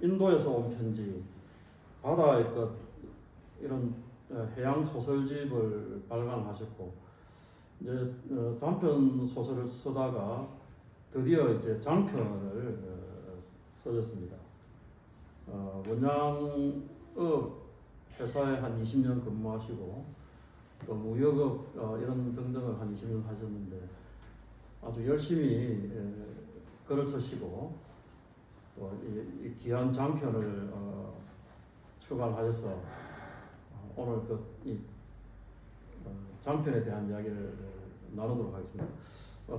인도에서 온 편지, 바다의 이런 해양 소설집을 발간하셨고, 이제 단편 소설을 쓰다가 드디어 이제 장편을 써졌습니다. 원양업 회사에 한 20년 근무하시고 또 무역업 이런 등등을 한 20년 하셨는데 아주 열심히 글을 쓰시고 또 이 귀한 장편을 출간하셔서 오늘 이 장편에 대한 이야기를 나누도록 하겠습니다.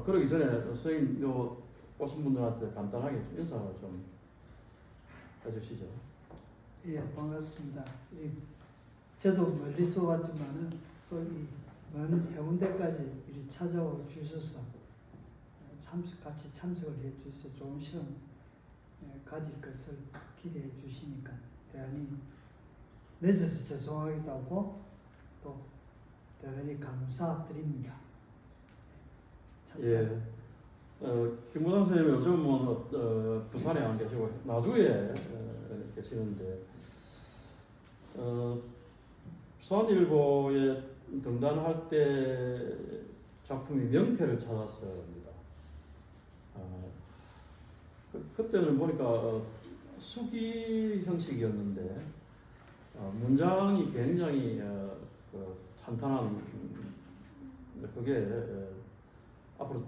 그러기 전에 선생님 오신 분들한테 간단하게 좀 인사를 좀 해주시죠. 예, 반갑습니다. 저도 멀리서 왔지만은 또 이 먼 해운대까지 이리 찾아와 주셔서 같이 참석을 해 주셔서 좋은 시간 가질 것을 기대해 주시니까 대단히 늦어서 죄송하기도 하고 또 대단히 감사드립니다. 예. 김구당 선생님 요즘은 부산에 안 계시고 나주에 계시는데 부산일보에 등단할 때 작품이 명태를 찾았습니다. 그때는 보니까 수기 형식이었는데 문장이 굉장히 탄탄한 그게 앞으로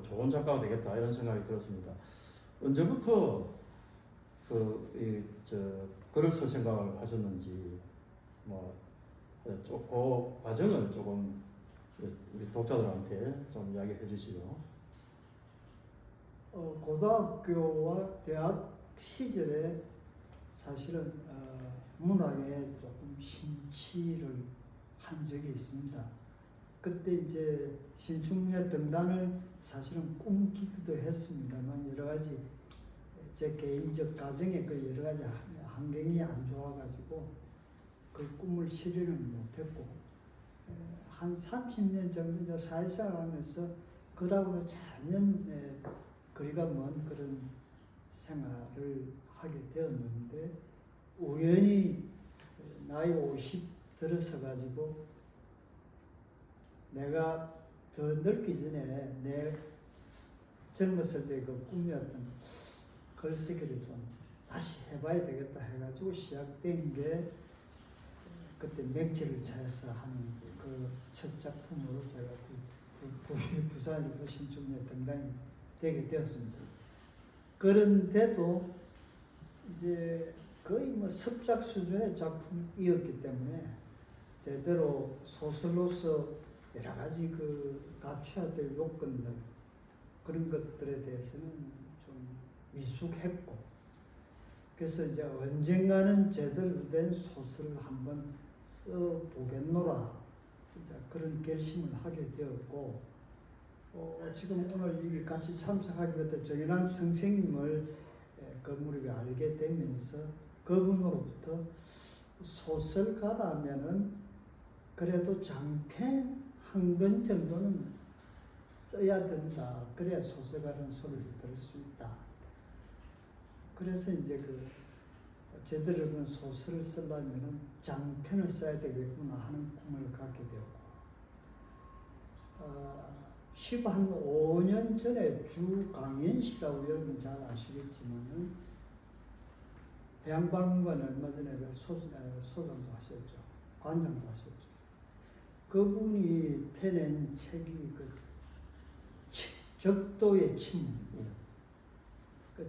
좋은 작가가 되겠다 이런 생각이 들었습니다. 언제부터 글을 쓸 생각을 하셨는지 그 과정을 조금 우리 독자들한테 좀 이야기해 주시죠. 고등학교와 대학 시절에 사실은 문학에 조금 심취를 한 적이 있습니다. 그때 이제 신춘문예 등단을 사실은 꿈기도 했습니다만 여러 가지 제 개인적 가정의 그 여러 가지 환경이 안 좋아가지고 그 꿈을 실현을 못했고 한 30년 정도 이제 사회생활하면서 글하고는 전혀 거리가 먼 그런 생활을 하게 되었는데 우연히 나이 50 들어서 가지고 내가 더 늙기 전에 내 젊었을 때 그 꿈이었던 글쓰기를 좀 다시 해봐야 되겠다 해가지고 시작된 게 그때 맥지를 찾아서 하는 그 첫 작품으로 제가 부산일보 신춘문예 등단이 되게 되었습니다. 그런데도 이제 거의 습작 수준의 작품이었기 때문에 제대로 소설로서 여러 가지 갖춰야 될 요건들 그런 것들에 대해서는 좀 미숙했고 그래서 이제 언젠가는 제대로 된 소설을 한번 써보겠노라 그런 결심을 하게 되었고 지금 오늘 여기 같이 참석하기 위해 정연한 선생님을 그 무렵에 알게 되면서 그분으로부터 소설가라면은 그래도 장편 한 권 정도는 써야 된다. 그래야 소설가라는 소리를 들을 수 있다. 그래서 이제 제대로 된 소설을 쓰려면은 장편을 써야 되겠구나 하는 꿈을 갖게 되었고, 15한 5년 전에 주강현 씨라고 여러분 잘 아시겠지만은 해양박물관 얼마 전에 소장도 하셨죠. 관장도 하셨죠. 그분이 펴낸 책이 적도의 침묵.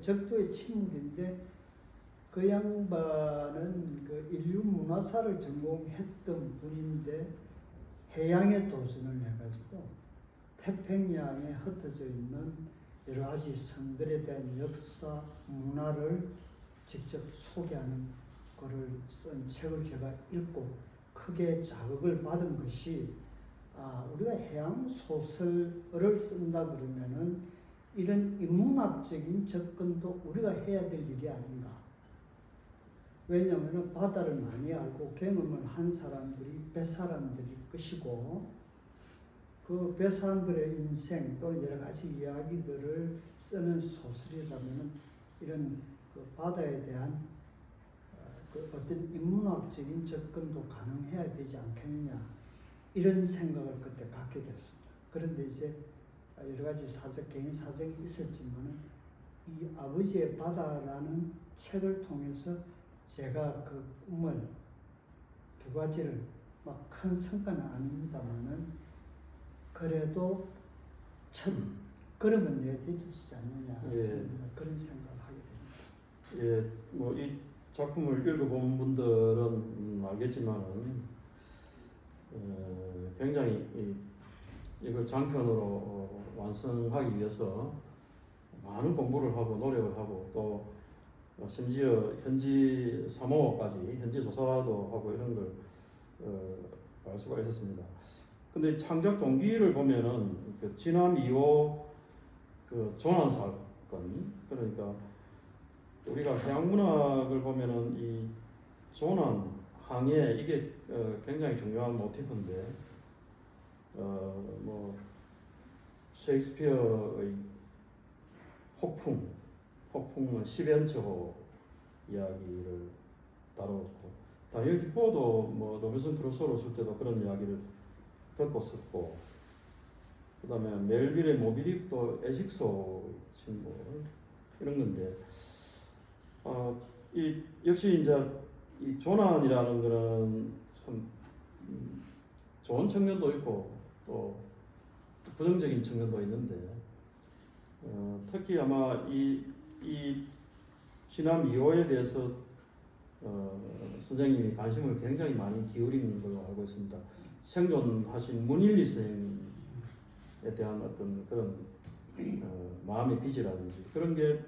적도의 침묵인데 그 양반은 인류 문화사를 전공했던 분인데 해양에 도전을 해가지고 태평양에 흩어져 있는 여러 가지 성들에 대한 역사, 문화를 직접 소개하는 글을 쓴 책을 제가 읽고 크게 자극을 받은 것이 우리가 해양 소설을 쓴다 그러면은 이런 인문학적인 접근도 우리가 해야 될 일이 아닌가. 왜냐하면 바다를 많이 알고 경험을 한 사람들이 뱃사람들일 것이고 그 뱃사람들의 인생 또는 여러 가지 이야기들을 쓰는 소설이라면 이런 그 바다에 대한 그 어떤 인문학적인 접근도 가능해야 되지 않겠느냐 이런 생각을 그때 갖게 되었습니다. 그런데 이제 여러 가지 개인 사정이 있었지만은 이 아버지의 바다라는 책을 통해서 제가 그 꿈을 두 가지를 막 큰 성과는 아닙니다만은 그래도 첫 걸음은 내딛으시지 않느냐 저는 그런 생각을 하게 됩니다. 예, 뭐 이 작품을 읽어본 분들은 알겠지만은 굉장히 이걸 장편으로 완성하기 위해서 많은 공부를 하고 노력을 하고 또 심지어 현지 사모까지 현지 조사도 하고 이런 걸 알 수가 있었습니다. 근데 창작 동기를 보면은 그 지난 2호 그 조난 사건, 그러니까 우리가 해양문학을 보면은 이 조난, 항해 이게 굉장히 중요한 모티프인데 뭐 셰익스피어의 폭풍은 10엔처호 이야기를 다뤘고 다니엘 디포도 뭐 로빈슨 크루소를 쓸 때도 그런 이야기를 듣고 썼고 그 다음에 멜빌의 모비딕도 에식소 침몰 이런 건데 이 역시 이제 이 조난이라는 거는 참 좋은 측면도 있고 또 부정적인 측면도 있는데 특히 아마 이 지난 2호에 대해서 선생님이 관심을 굉장히 많이 기울이는 걸로 알고 있습니다. 생존하신 문일리 선생님에 대한 어떤 그런 마음의 빚이라든지 그런 게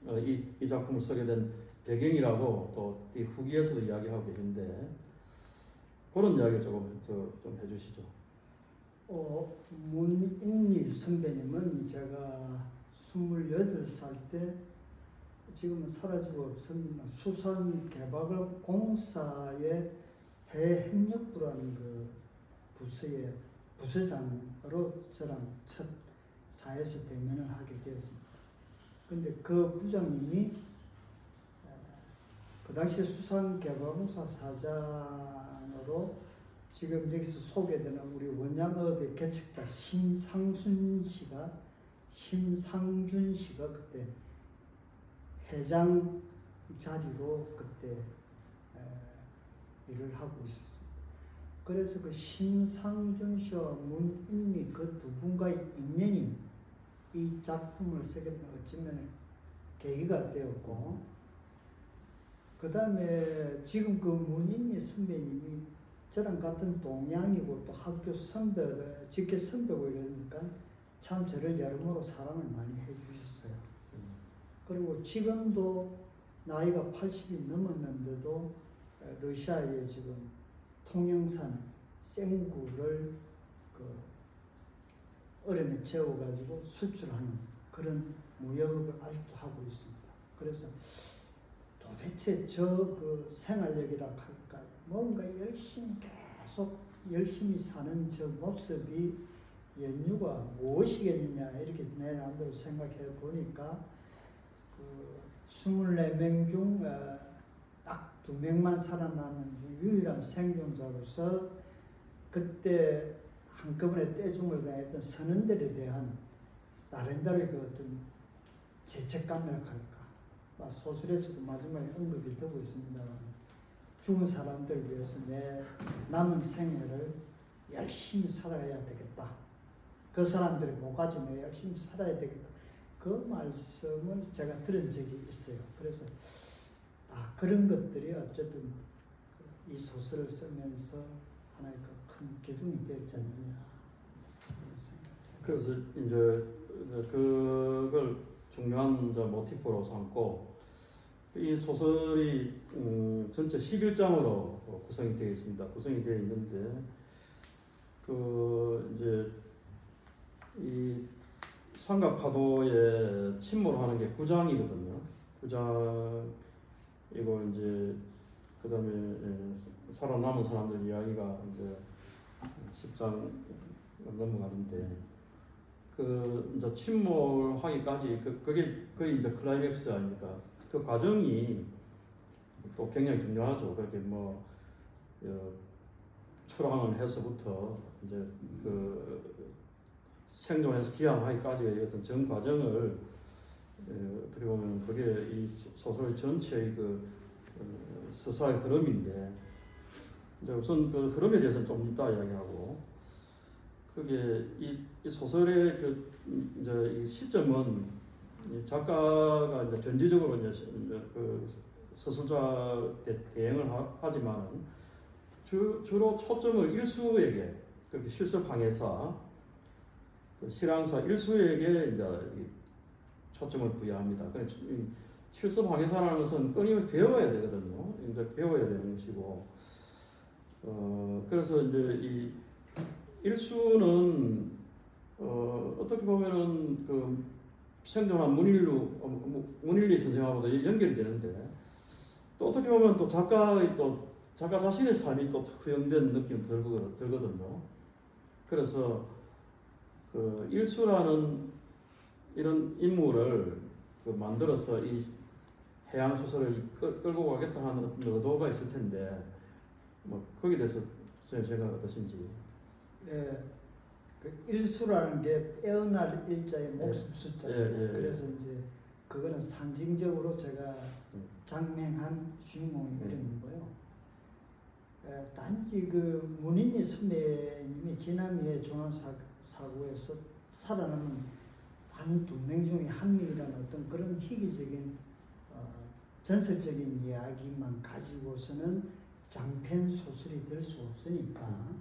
이 작품을 쓰게 된 배경이라고 또 후기에서도 이야기하고 계신데 그런 이야기 조금 좀 해주시죠. 문인리 선배님은 제가 28살 때 지금은 사라지고 없습니다. 수산개발업 공사의 해협력부라는 그 부서의 부서장으로 저랑 첫 사에서 대면을 하게 되었습니다. 근데 그 부장님이 그 당시 수산개발공사 사장으로 지금 여기서 소개되는 우리 원양업의 개척자 심상준 씨가 그때 회장 자리로 그때 일을 하고 있었습니다. 그래서 그 심상준 씨와 문인리 그 두 분과의 인연이 이 작품을 쓰게 된 어쩌면 계기가 되었고, 그 다음에 지금 그 문인리 선배님이 저랑 같은 동양이고 또 학교 직계 선배고 이러니까 참 저를 여러모로 사랑을 많이 해주셨어요. 그리고 지금도 나이가 80이 넘었는데도 러시아에 지금 통영산 생구를 그 얼음에 재워가지고 수출하는 그런 무역업을 아직도 하고 있습니다. 그래서 도대체 그 생활력이라 할까 뭔가 계속 열심히 사는 저 모습이 연유가 무엇이겠느냐 이렇게 내 나름대로 생각해 보니까 그 24명 중 딱 2명만 살아남은 유일한 생존자로서 그때 한꺼번에 떼죽음을 당했던 선원들에 대한 나름대로의 그 어떤 죄책감이라고 할까, 소설에서도 마지막에 언급이 되고 있습니다만 죽은 사람들을 위해서 내 남은 생애를 열심히 살아야 되겠다. 그 사람들이 못 가지고 내가 열심히 살아야 되겠다. 그 말씀을 제가 들은 적이 있어요. 그래서 그런 것들이 어쨌든 이 소설을 쓰면서 하나의 큰 기둥이 되었지 않느냐 그래서 이제 그걸 중요한 모티프로 삼고 이 소설이 전체 11장으로 구성이 되어 있습니다. 구성이 되어 있는데 그 이제 이 삼각파도에 침몰하는 게 9장이거든요. 9장이고 이제 그다음에 살아남은 사람들 이야기가 이제 10장 넘어가는데 그 이제 침몰하기까지 그게 거의 이제 클라이맥스 아닙니까? 그 과정이 또 굉장히 중요하죠. 그렇게 출항을 해서부터 이제 그 생존해서 기항하기까지의 어떤 전 과정을 어떻게 보면 그게 이 소설 전체의 서사의 흐름인데, 이제 우선 그 흐름에 대해서는 좀 이따 이야기하고, 그게 이 소설의 이제 이 시점은 이 작가가 이제 전지적으로 이제 그 서술자 대행을 하지만 주로 초점을 일수에게, 그렇게 실습 항해사, 그 실항사 일수에게 이제 초점을 부여합니다. 그래서 실습 항해사라는 것은 끊임없이 배워야 되거든요. 이제 배워야 되는 것이고, 그래서 이제 이 일수는 어떻게 보면은 그 생존한 문일리 선생하고도 연결이 되는데, 또 어떻게 보면 또 작가 자신의 삶이 또 투영된 느낌이 들거든요. 그래서 그 일수라는 이런 인물을 만들어서 이 해양 소설을 끌고 가겠다 하는 의도가 있을 텐데, 거기에 대해서 선생님 생각 어떠신지? 예, 그 일수라는 게 빼어날 일자의 목숨 숫자입니다. 그래서 이제 그거는 상징적으로 제가 장명한 주인공이 이런 거고요. 단지 그 문인희 선배님이 지난해 조난사고에서 살아남은 단 2명 중에 1명이라는 어떤 그런 희귀적인 전설적인 이야기만 가지고서는 장편 소설이 될 수 없으니까,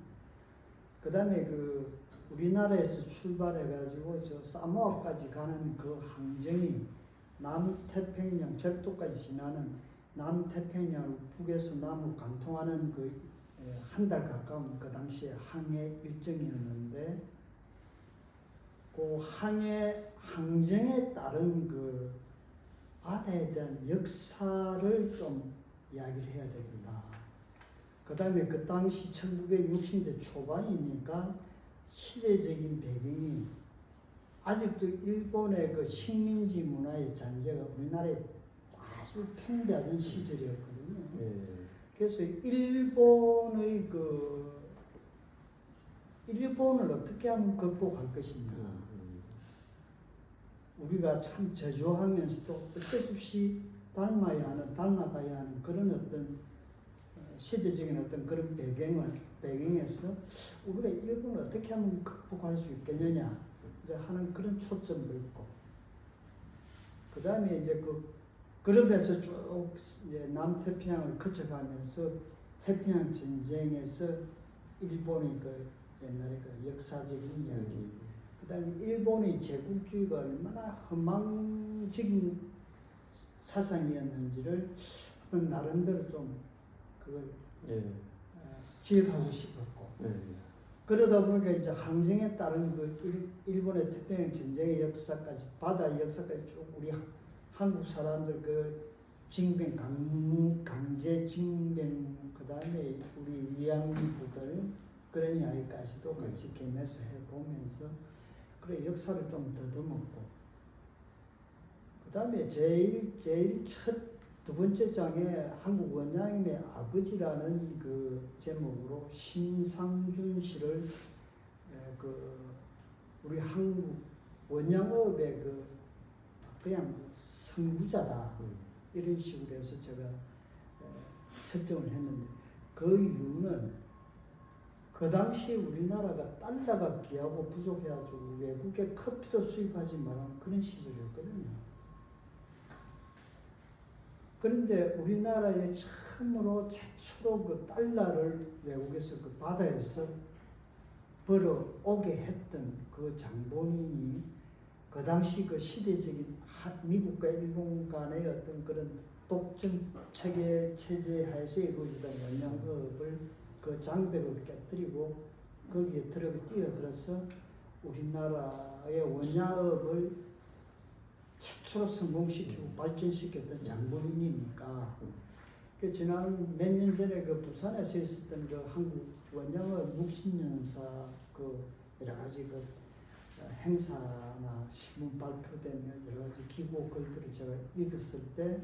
그 다음에 그 우리나라에서 출발해가지고 저 사모아까지 가는 그 항정이 남태평양 적도까지 지나는 남태평양 북에서 남으로 관통하는 그 한 달 가까운 그 당시에 항해 일정이었는데, 그 항정에 따른 그 바다에 대한 역사를 좀 이야기를 해야 됩니다. 그 다음에 그 당시 1960년대 초반이니까 시대적인 배경이 아직도 일본의 그 식민지 문화의 잔재가 우리나라에 아주 팽배하던 시절이었거든요. 그래서 일본을 어떻게 하면 극복할 것인가. 우리가 참 저주하면서도 어쩔 수 없이 닮아가야 하는 그런 어떤 시대적인 어떤 그런 배경에서 우리가 일본을 어떻게 하면 극복할 수 있겠느냐 이제 하는 그런 초점도 있고, 그 다음에 이제 그러면서 쭉 이제 남태평양을 거쳐가면서 태평양 전쟁에서 일본의 그 옛날에 그 역사적인 이야기, 그 다음에 일본의 제국주의가 얼마나 허망적인 사상이었는지를 나름대로 좀 그걸 지적하고 싶었고, 그러다 보니까 이제 항쟁에 따른 그 일본의 태평양 전쟁의 역사까지, 바다의 역사까지 쭉 우리 한국 사람들 그 징병, 강제 징병, 그 다음에 우리 위안부들 그런 이야기까지도 같이 겸해서 해보면서 그래 역사를 좀 더듬었고, 그 다음에 제일 두 번째 장에 한국 원장님의 아버지라는 그 제목으로 신상준 씨를 우리 한국 원양업의 그냥 선구자다 이런 식으로 해서 제가 설정을 했는데, 그 이유는 그 당시 우리나라가 달러가 귀하고 부족해가지고 외국에 커피도 수입하지 말라는 그런 시절이었거든요. 그런데 우리나라에 처음으로 최초로 그 달러를 외국에서 그 바다에서 벌어오게 했던 그 장본인이 그 당시 그 시대적인 미국과 일본 간의 어떤 그런 독점 체제 하에서 이루어지던 원양업을 그 장벽을 깨뜨리고 거기에 뛰어들어서 우리나라의 원양업을 최초로 성공시키고 발전시켰던 장본인이니까, 그 지난 몇 년 전에 그 부산에서 있었던 그 한국 원양업 묵신연사 그 여러 가지 그 행사나 신문 발표된 여러 가지 기고 글들을 제가 읽었을 때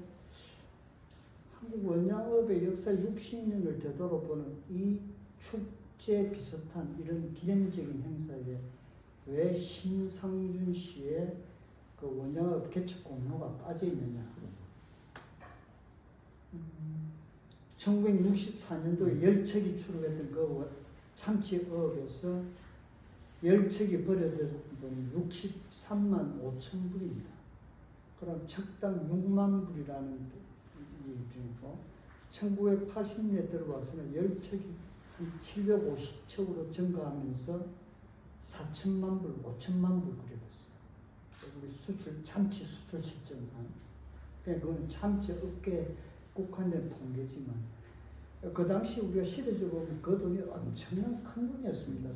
한국 원양업의 역사 60년을 되돌아보는 이 축제 비슷한 이런 기념적인 행사에 왜 심상준 씨의 그 원양업 개척 공로가 빠져 있느냐? 1964년도에 열척이 출범했던 그 참치업에서 열척이 벌어들인 돈이 63만 5천 불입니다. 그럼 척당 6만 불이라는 기준이고 1980년대 들어와서는 열척이 한 750척으로 증가하면서 4천만 불, 5천만 불 그려졌어요. 우리 수출, 참치 수출 실적만. 그건 참치 업계에 국한된 통계지만 그 당시 우리가 시대적으로 보면 그 돈이 엄청난 큰 돈이었습니다.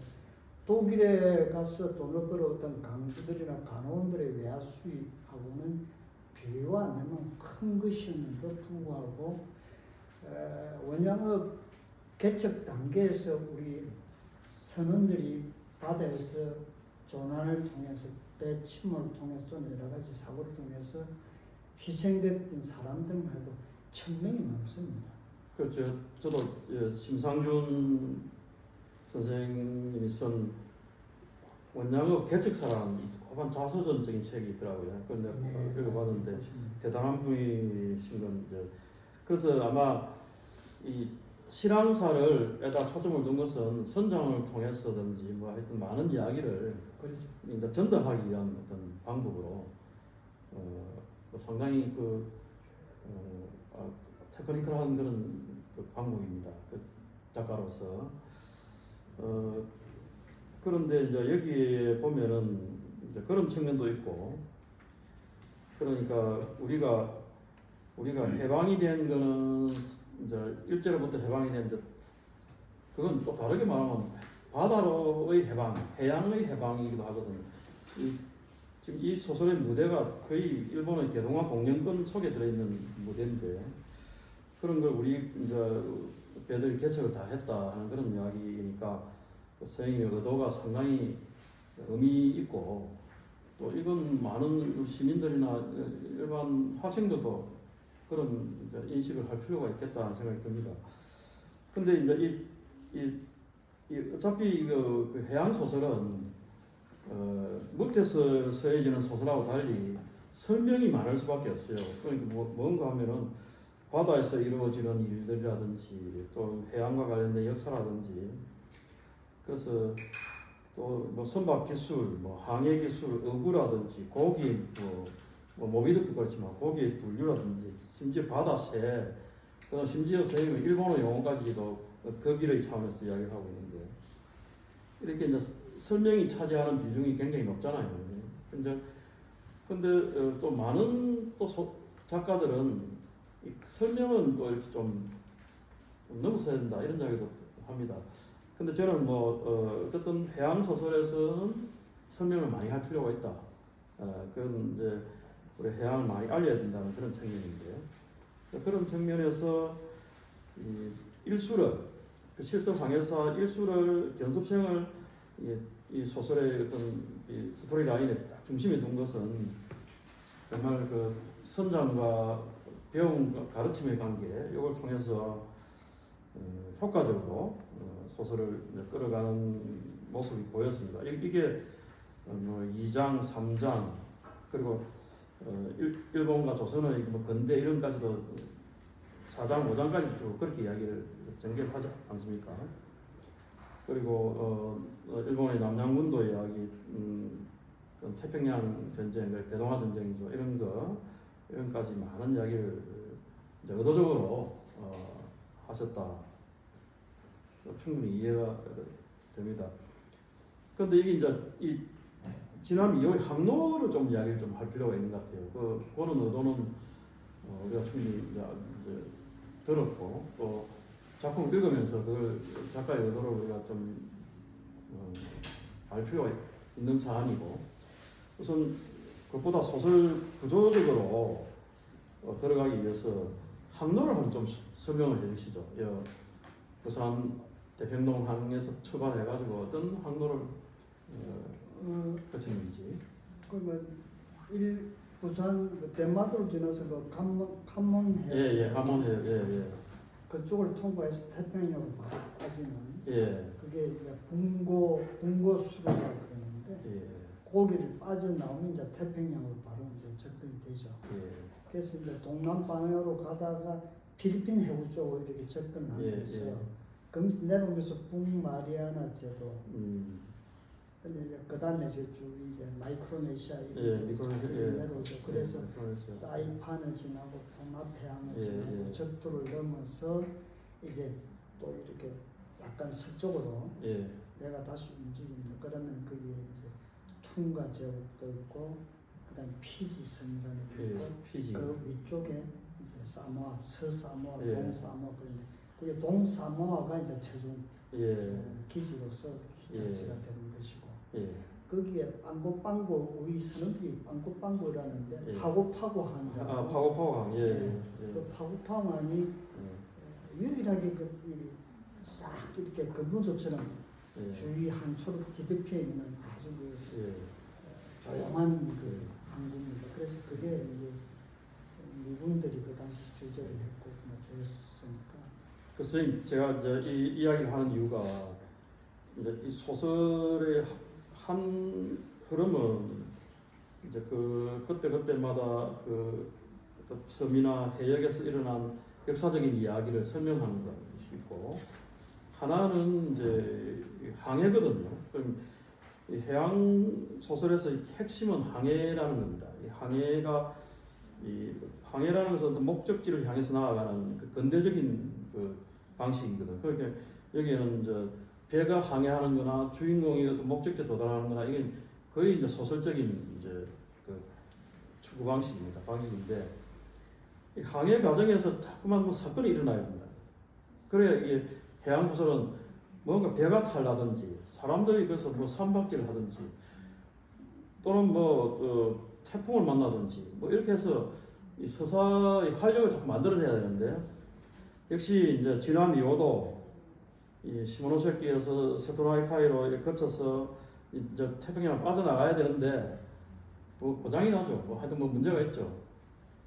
독일에 가서 돈을 벌어왔던 강주들이나 간호원들의 외화 수입하고는 비교가 안 되면 큰 것이었는데도 불구하고 원양업 개척 단계에서 우리 선원들이 바다에서 조난을 통해서 배 침몰을 통해서 여러 가지 사고를 통해서 희생됐던 사람들만 해도 1000명이 넘습니다. 그렇죠. 저도 심상준 선생님이 쓴 원양업 개척사라는 고반 자서전적인 책이 있더라고요. 그걸 내가 읽어봤는데 대단한 분이신 건 이제 그래서 아마 이 실황사를에다 초점을 둔 것은 선장을 통해서든지 뭐 하여튼 많은 이야기를 그렇죠. 이제 전달하기 위한 어떤 방법으로 상당히 테크니컬한 그런 그 방법입니다. 그 작가로서. 그런데 이제 여기에 보면은 이제 그런 측면도 있고, 그러니까 우리가 해방이 된 거는 이제 일제로부터 해방이 됐는데, 그건 또 다르게 말하면 바다로의 해방, 해양의 해방이기도 하거든요. 지금 이 소설의 무대가 거의 일본의 대동아 공영권 속에 들어있는 무대인데, 그런 걸 우리 이제 배들이 개척을 다 했다 하는 그런 이야기니까 그 선생님의 의도가 상당히 의미 있고, 또 이건 많은 시민들이나 일반 학생들도 그런 이제 인식을 할 필요가 있겠다는 생각이 듭니다. 근데 이제 어차피 그 해양 소설은 무태서 서해지는 소설하고 달리 설명이 많을 수밖에 없어요. 그러니까 뭔가 하면은 바다에서 이루어지는 일들이라든지 또 해양과 관련된 역사라든지, 그래서 또 뭐 선박 기술, 뭐 항해 기술, 어구라든지 고기, 뭐 모비득도 그렇지만 고기의 분류라든지 심지어 바다새, 심지어 선생님은 일본어 용어까지도 거기의 차원에서 이야기하고 있는데, 이렇게 이제 설명이 차지하는 비중이 굉장히 높잖아요. 근데 또 많은 또 작가들은 이 설명은 또 이렇게 좀 넘어서야 된다 이런 이야기도 합니다. 근데 저는 어쨌든 해양 소설에서는 설명을 많이 할 필요가 있다. 그건 이제 우리 해양을 많이 알려야 된다는 그런 측면인데요. 그런 측면에서 이 일수를, 그 실서 황해사 일수를 견습생을 이 소설의 어떤 이 스토리 라인에 딱 중심에 둔 것은 정말 그 선장과 배움 가르침의 관계, 이걸 통해서 효과적으로 소설을 끌어가는 모습이 보였습니다. 이게 2장, 3장, 그리고 일본과 조선의 뭐 근대 이런까지도 4장, 5장까지 쭉 그렇게 이야기를 전개를 하지 않습니까? 그리고 일본의 남양군도 이야기, 태평양 전쟁, 대동아 전쟁이죠. 이런까지 많은 이야기를 이제 의도적으로 하셨다. 충분히 이해가 됩니다. 그런데 이게 이제 지난 이후의 항로를 좀 이야기를 좀 할 필요가 있는 것 같아요. 그런 의도는 우리가 충분히 이제 들었고, 또 작품을 읽으면서 그걸 작가의 의도를 우리가 좀 알 필요가 있는 사안이고, 우선 그것보다 소설 구조적으로 들어가기 위해서 항로를 한번 좀 설명을 해주시죠. 부산 대평동 항에서 출발해가지고 어떤 항로를 그 책임이지. 그러면 부산 그 대마도를 지나서 그 관문해 예, 한번 해요. 예, 그쪽을 통과해서 태평양으로 빠지는 예, 그게 이제 분고수로라고 그러는데 예, 거기를 빠져나오면 이제 태평양으로 바로 이제 접근이 되죠. 예, 그래서 이제 동남 방향으로 가다가 필리핀 해구 쪽으로 이렇게 접근하고 예, 있어요. 예. 그럼 내려오면서 북마리아나 제도, 근데 이제 그 다음에 이제 쭉 이제 마이크로네시아 예, 이쪽 미크로네시아, 예. 내려오죠. 그래서 그렇죠. 사이판을 지나고 동남해안을 예, 지나고 예. 적도를 넘어서 이제 또 이렇게 약간 서쪽으로 예, 내가 다시 움직입니다. 그러면 거기에 이제 퉁가 제국도 있고 그다음 피지 섬이라는 게 있고 예, 피지. 그 위쪽에 이제 사모아, 서사모아, 예. 동사모아 그런데 그게 동사모아가 이제 최종 예, 기지로서 기차지가 되는 것이고 예, 거기에 빵고빵고 우리 사람들이 빵고빵고라는데 예. 파고파고항 아, 파고파고항. 예, 예, 그 파고파고항이 유일하게 싹 이렇게 금문도처럼 예, 주위 한초로 뒤덮여 있는 아주 그 예, 조용한 그 항구입니다. 그래서 그게 이제 미군들이 그 당시 주저를 했고 주였으니까. 그 선생님 제가 이제 이 이야기를 하는 이유가 이제 이 소설의 한 흐름은 이제 그때마다 그 어떤 섬이나 해역에서 일어난 역사적인 이야기를 설명하는 것이 있고 하나는 이제 항해거든요. 그럼 이 해양 소설에서 핵심은 항해라는 겁니다. 이 항해라는 것은 어떤 목적지를 향해서 나아가는 그 근대적인 그 방식이거든. 그러니까 여기에는 이제 배가 항해하는 거나 주인공이 어떤 목적지에 도달하는 거나 이게 거의 이제 소설적인 이제 그 추구 방식인데 이 항해 과정에서 자꾸만 뭐 사건이 일어나야 된다. 그래야 이게 해양 소설은 뭔가 배가 탈라든지 사람들이 그래서 뭐 산박질을 하든지 또는 뭐 태풍을 만나든지 뭐 이렇게 해서 이 서사의 활력을 자꾸 만들어내야 되는데 역시 이제 지난 이후도 이 시모노세키에서 세토나이카이로 거쳐서 이제 태평양을 빠져나가야 되는데 뭐 고장이 나죠. 뭐 하여튼 뭐 문제가 있죠.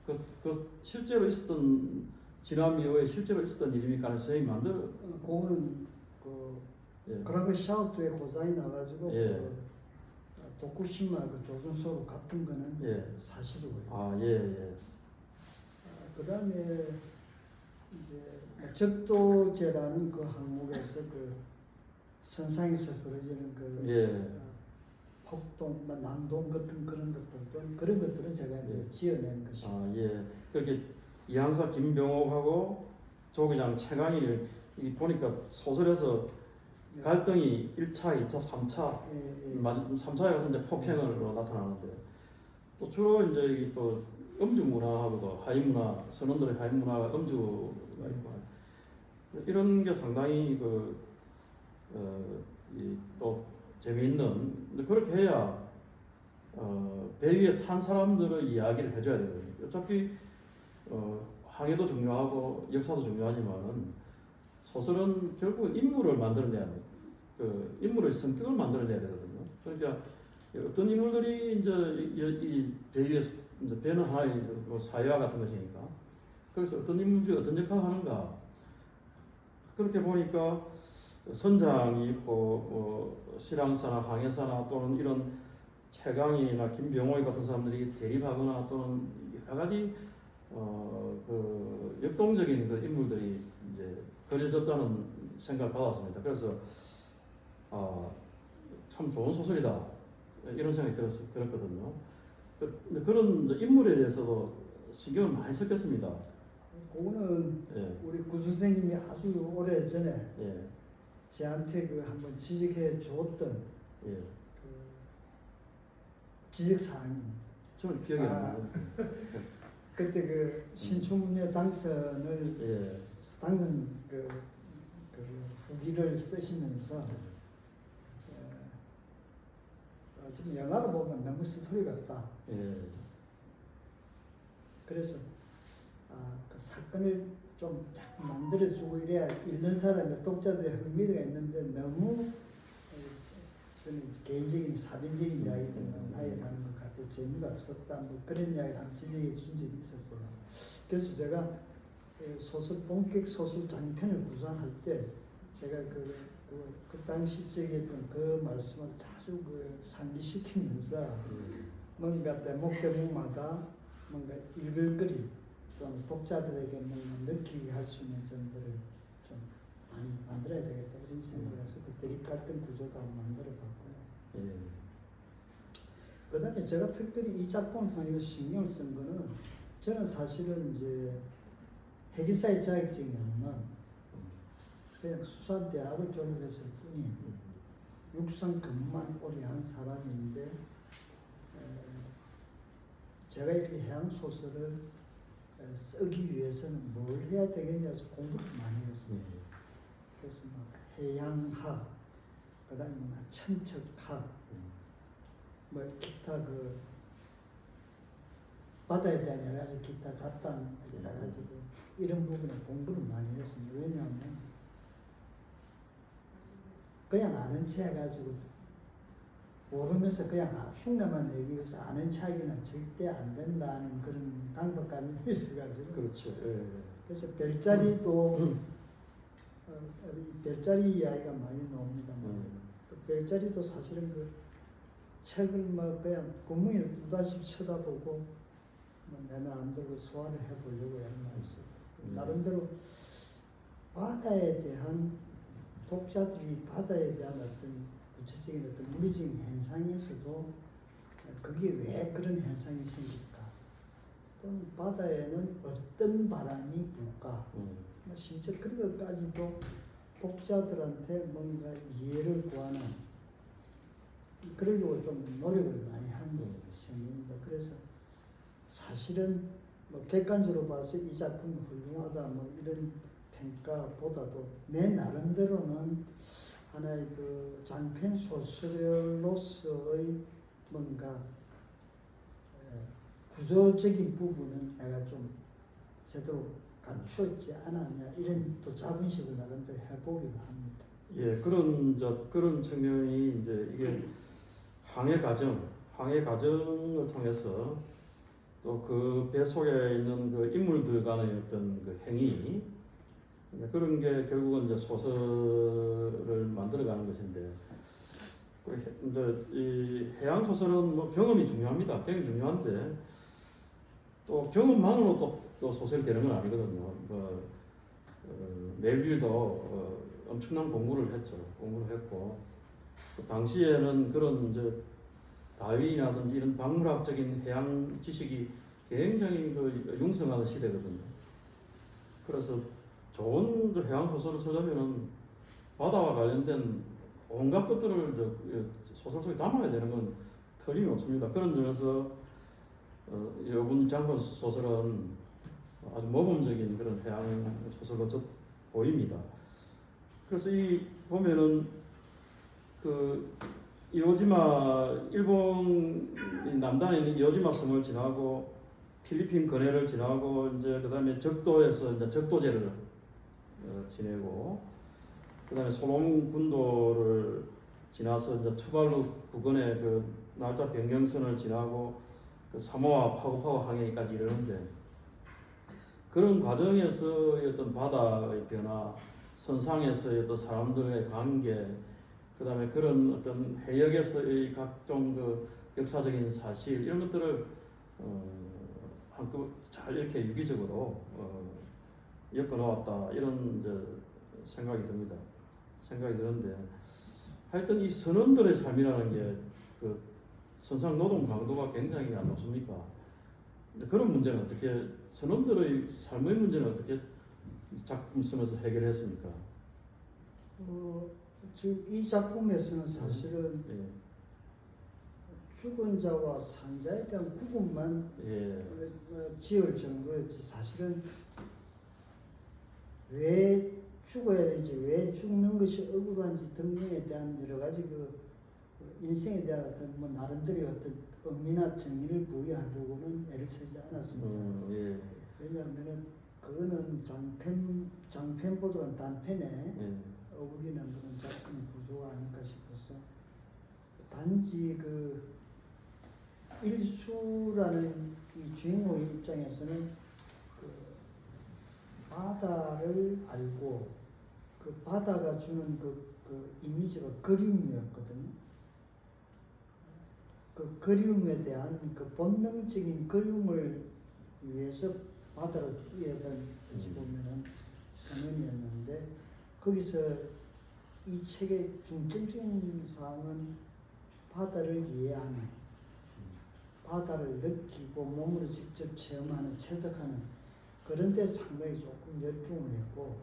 그 실제로 있었던 지난 이후에 실제로 있었던 일입니까? 선생님이 그거는 그 예. 그라그샤우트에 고장이 나가지고 예. 그 도쿠시마 그 조준소로 갔던 거는 예. 사실이고요. 아, 예. 그다음에 이제 적도제라는 그 항목에서 그 선상에서 벌어지는 그 예. 폭동, 난동 같은 그런 것들은 제가 이제 예. 지어낸 것이고. 아, 예. 그렇게 이항사 김병옥하고 조기장 최강희를 보니까 소설에서 갈등이 1차, 2차, 3차, 예. 3차에 가서 이제 폭행으로 나타나는데 또 주로 이제 이또 음주 문화하고도 하위 문화, 선원들의 하위 문화가 음주가 있고 이런 게 상당히 또 재미있는. 근데 그렇게 해야 배 위에 탄 사람들의 이야기를 해줘야 되거든요. 어차피 항해도 중요하고 역사도 중요하지만 소설은 결국 인물을 만들어내야 돼. 그 인물의 성격을 만들어내야 되거든요. 그러니까 어떤 인물들이 이제 이 배 위에서 이제 배는 하나의 사회화 같은 것이니까 거기서 어떤 인물들이 어떤 역할을 하는가 그렇게 보니까 선장이 있고 실항사나 항해사나 또는 이런 최강희나 김병호이 같은 사람들이 대립하거나 또는 여러 가지 그 역동적인 그 인물들이 이제 그려졌다는 생각을 받았습니다. 그래서 참 좋은 소설이다 이런 생각이 들었거든요. 근데 그런 인물에 대해서도 신경을 많이 썼겠습니다. 그거는 예. 우리 구 선생님이 아주 오래 전에 예. 저한테 그 한번 지적해 줬던 예. 그 지적 사항입니다. 저는 기억이 안 나요. 그때 그 신춘문예 당선을 예. 당선 그 후기를 쓰시면서 지금 영화로 보면 너무 스토리 같다. 예. 그래서 그 사건을 좀 자꾸 만들어주고 이래야 읽는 사람의 독자들의 흥미가 있는데 너무 저는 개인적인 사변적인 이야기들은 아예 하는 것 같아요. 재미가 없었다. 뭐 그런 이야기를 한번 지적해 준 적이 있었어요. 그래서 제가 소설 본격 소설 장편을 구상할 때 제가 그 당시 적였던 그 말씀을 자주 상기시키면서 뭔가 대목마다 뭔가 읽을 거리 또는 독자들에게 뭔가 느끼게 할 수 있는 점들을 좀 많이 만들어야 되겠다 이런 생각에서 그 대립 갈등 구조도 한번 만들어봤고요. 그다음에 제가 특별히 이 작품을 통해서 신경을 쓴 거는 저는 사실은 이제 회계사의 자격증이 없는 그냥 수산대학을 졸업했을 뿐인 육상 근무만 오래 한 사람인데 제가 이렇게 해양 소설을 쓰기 위해서는 뭘 해야 되겠냐 해서 공부를 많이 했습니다. 그래서 막 해양학, 그다음에 천척학, 뭐 기타 그 바다에 대한 여러 가지 기타 잡다한 여러 가지 이런 부분에 공부를 많이 했습니다. 왜냐하면 그냥 아는 체 해가지고 모르면서 그냥 흉내만 내기 위해서 아는 척이나 절대 안 된다는 그런 강박감이 있어가지고. 그렇죠. 그래서 별자리도 별자리 이야기가 많이 나옵니다만 그 별자리도 사실은 그 책을 뭐 그냥 구멍에 두다시 쳐다보고 뭐 내 마음대로 소화를 해보려고 하는 말씀. 나름대로 바다에 대한 독자들이 바다에 대한 어떤 구체적인 어떤 물리적인 현상에서도 그게 왜 그런 현상이 생길까? 또는 바다에는 어떤 바람이 불까? 뭐 심지어 그런 것까지도 독자들한테 뭔가 이해를 구하는 그러려고 좀 노력을 많이 한 셈입니다. 그래서 사실은 뭐 객관적으로 봐서 이 작품이 훌륭하다 뭐 이런 평가보다도 내 나름대로는 하나의 그 장편 소설로서의 뭔가 구조적인 부분은 내가 좀 제대로 갖추었지 않았냐 이런 또 자부심을 나름대로 해보기도 합니다. 예, 그런 측면이 이제 이게 항해 과정을 통해서 또 그 배 속에 있는 그 인물들 간의 어떤 그 행위 그런 게 결국은 이제 소설을 만들어가는 것인데 이제 이 해양 소설은 뭐 경험이 중요합니다. 경험이 중요한데 또 경험만으로 또 소설이 되는 건 아니거든요. 멜빌도 엄청난 공부를 했고 그 당시에는 그런 이제 다윈이라든지 이런 박물학적인 해양 지식이 굉장히 그 융성하는 시대거든요. 그래서 좋은 해양 소설을 쓰려면은 바다와 관련된 온갖 것들을 소설 속에 담아야 되는 건 틀림없습니다. 그런 점에서 이번 장편 소설은 아주 모범적인 그런 해양 소설로 보입니다. 그래서 이 보면은 그 이오지마 일본 남단에 있는 이오지마 섬을 지나고 필리핀 근해를 지나고 이제 그다음에 적도에서 이제 적도제를 지내고 그다음에 솔로몬 군도를 지나서 이제 투발루 부근의 그 날짜 변경선을 지나고 그 사모아 파고파고 항해까지 이르는데 그런 과정에서 어떤 바다의 변화, 선상에서의 어떤 사람들의 관계, 그다음에 그런 어떤 해역에서의 각종 그 역사적인 사실 이런 것들을 한껏 잘 이렇게 유기적으로 엮어 놓았다 이런 이제 생각이 드는데 하여튼 이 선원들의 삶이라는 게 그 선상 노동 강도가 굉장히 안 높습니까? 그런 문제는 어떻게 선원들의 삶의 문제는 어떻게 작품 쓰면서 해결했습니까? 지금 이 작품에서는 사실은 죽은 자와 산 자에 대한 구분만 지을 정도였지 사실은 왜 죽어야 되는지 왜 죽는 것이 억울한지 등등에 대한 여러 가지 그 인생에 대한 어떤 뭐 나름대로 어떤 의미나 정의를 부여하려고는 애를 쓰지 않았습니다. 왜냐하면은 그거는 장편보다는 단편에 어울리는 그런 작품 구조가 아닐까 싶어서 단지 그 일수라는 이 주인공의 입장에서는 그 바다를 알고 그 바다가 주는 그 이미지가 그리움이었거든요. 그 그리움에 대한 그 본능적인 그리움을 위해서 바다로 뛰어든 어찌 보면은 선언이었는데 거기서 이 책의 중점적인 사항은 바다를 이해하는, 바다를 느끼고 몸으로 직접 체험하는, 체득하는 그런 데 상당히 조금 열중을 했고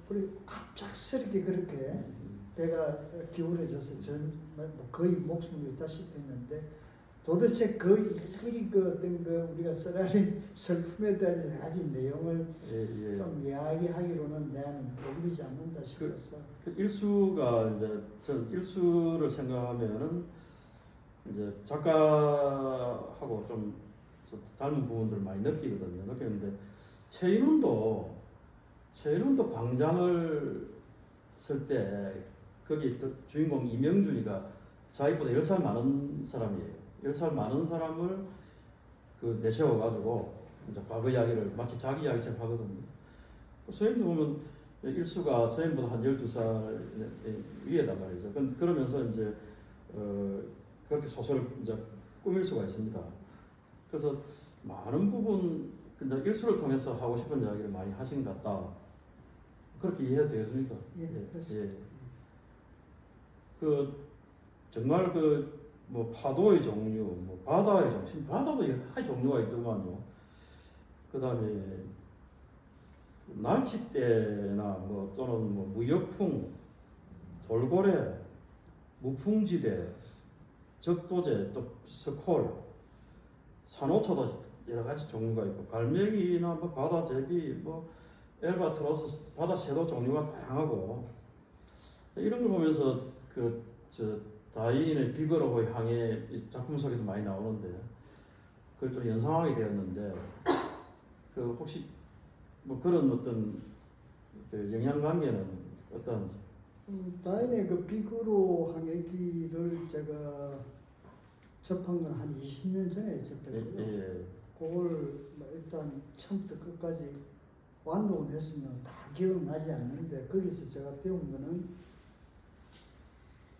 그리고 갑작스럽게 그렇게 배가 기울어져서 뭐 거의 목숨을 잃다시피 했는데 도대체 그 일이 그 어떤 그 우리가 쓰라린 슬픔에 대한 여러 가지 내용을 좀 이야기하기로는 나는 어울리지 않는다 싶어서 그 일수가 이제 전 일수를 생각하면은 이제 작가하고 좀 닮은 부분들을 많이 느끼거든요. 느끼는데 최인훈도 광장을 쓸 때 거기 주인공 이명준이가 자기보다 10살 많은 사람이에요. 10살 많은 사람을 그 내세워가지고 이제 과거 이야기를 마치 자기 이야기처럼 하거든요. 선생님도 보면 일수가 선생님보다 한 12살 위에다 말이죠. 그러면서 이제 그렇게 소설을 이제 꾸밀 수가 있습니다. 그래서 많은 부분 근데 일수를 통해서 하고 싶은 이야기를 많이 하신 것 같다. 그렇게 이해해도 되겠습니까? 예, 그렇습니다. 예. 그 정말 그 뭐 파도의 종류, 뭐 바다의 종류, 바다도 여러 가지 종류가 있더만요. 그 다음에 날치대나 뭐 또는 뭐 무역풍, 돌고래, 무풍지대, 적도제, 또 스콜, 산호초도 여러 가지 종류가 있고 갈매기나 뭐 바다 제비, 뭐 엘바트로스, 바다 새도 종류가 다양하고 이런 걸 보면서 다윈의 비거로의 항해 작품 속에도 많이 나오는데 그걸 좀 연상하게 되었는데 그 혹시 뭐 그런 어떤 그 영향관계는 어떤지? 다인의 그 비그로 항해기를 제가 접한 건 한 20년 전에 접했고요. 그걸 뭐 일단 처음부터 끝까지 완독을 했으면 다 기억나지 않는데 거기서 제가 배운 거는